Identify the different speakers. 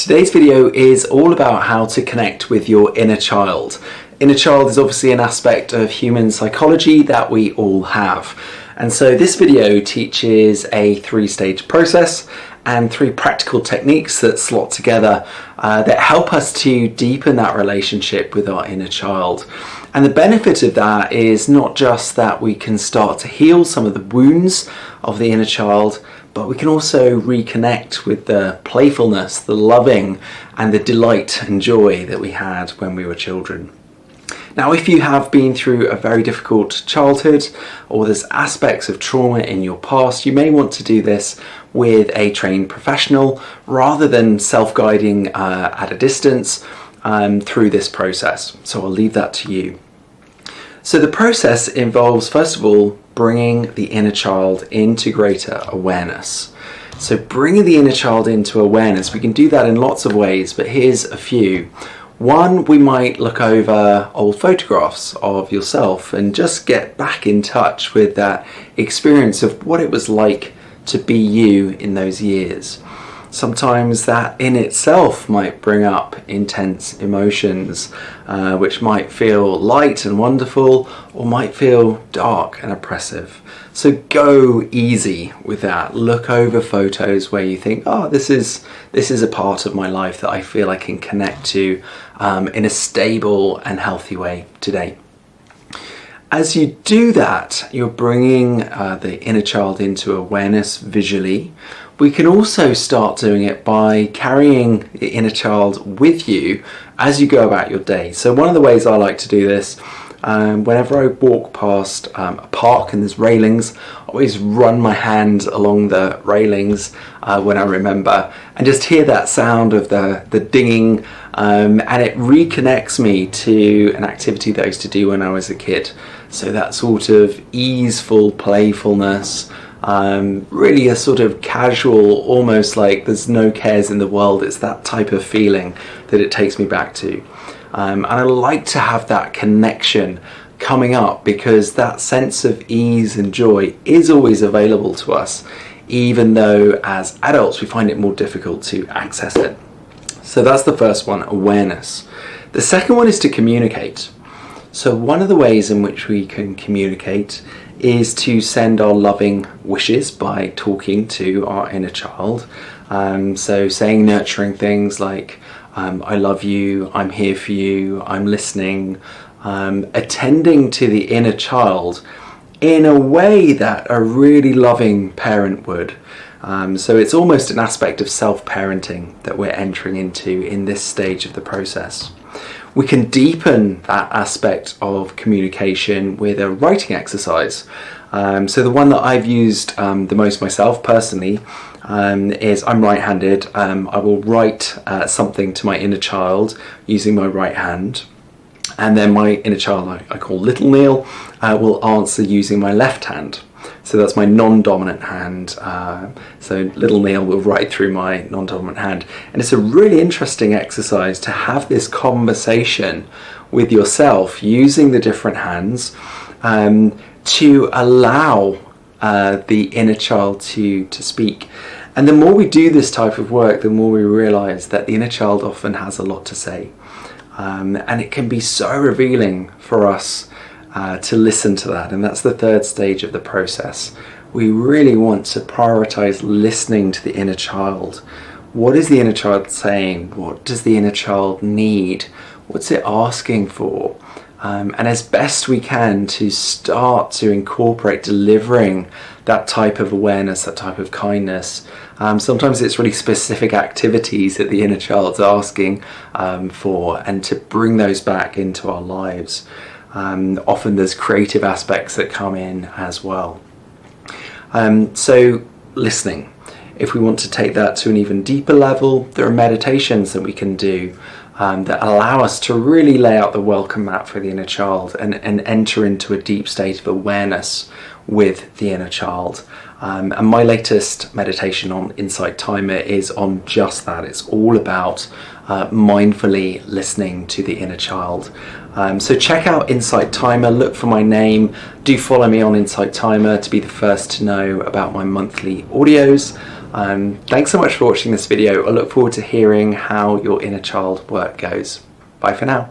Speaker 1: Today's video is all about how to connect with your inner child. Inner child is obviously an aspect of human psychology that we all have. And so this video teaches a 3-stage process and 3 practical techniques that slot together that help us to deepen that relationship with our inner child. And the benefit of that is not just that we can start to heal some of the wounds of the inner child, but we can also reconnect with the playfulness, the loving, and the delight and joy that we had when we were children. Now, if you have been through a very difficult childhood, or there's aspects of trauma in your past, you may want to do this with a trained professional rather than self-guiding at a distance through this process. So I'll leave that to you. So the process involves, first of all, bringing the inner child into greater awareness. So bringing the inner child into awareness, we can do that in lots of ways, but here's a few. One, we might look over old photographs of yourself and just get back in touch with that experience of what it was like to be you in those years. Sometimes that in itself might bring up intense emotions, which might feel light and wonderful, or might feel dark and oppressive. So go easy with that. Look over photos where you think, oh, this is a part of my life that I feel I can connect to in a stable and healthy way today. As you do that, you're bringing the inner child into awareness visually. We can also start doing it by carrying the inner child with you as you go about your day. So one of the ways I like to do this, whenever I walk past a park and there's railings, I always run my hand along the railings when I remember, and just hear that sound of the dinging, and it reconnects me to an activity that I used to do when I was a kid. So that sort of easeful playfulness, really a sort of casual, almost like there's no cares in the world. It's that type of feeling that it takes me back to. And I like to have that connection coming up because that sense of ease and joy is always available to us, even though as adults we find it more difficult to access it. So that's the first one, awareness. The second one is to communicate. So one of the ways in which we can communicate is to send our loving wishes by talking to our inner child. So saying nurturing things like, I love you, I'm here for you, I'm listening, attending to the inner child in a way that a really loving parent would. So it's almost an aspect of self-parenting that we're entering into in this stage of the process. We can deepen that aspect of communication with a writing exercise. So the one that I've used the most myself personally is I'm right-handed. I will write something to my inner child using my right hand, and then my inner child, I call Little Neil, will answer using my left hand. So that's my non-dominant hand. So Little Neil will write through my non-dominant hand. And it's a really interesting exercise to have this conversation with yourself using the different hands to allow the inner child to speak. And the more we do this type of work, the more we realize that the inner child often has a lot to say. And it can be so revealing for us to listen to that, and that's the third stage of the process. We really want to prioritize listening to the inner child. What is the inner child saying? What does the inner child need? What's it asking for? And as best we can to start to incorporate delivering that type of awareness, that type of kindness. Sometimes it's really specific activities that the inner child's asking for, and to bring those back into our lives. Often there's creative aspects that come in as well. So listening. If we want to take that to an even deeper level, there are meditations that we can do that allow us to really lay out the welcome mat for the inner child and enter into a deep state of awareness with the inner child. And my latest meditation on Insight Timer is on just that. It's all about mindfully listening to the inner child. So check out Insight Timer, look for my name, do follow me on Insight Timer to be the first to know about my monthly audios. Thanks so much for watching this video. I look forward to hearing how your inner child work goes. Bye for now.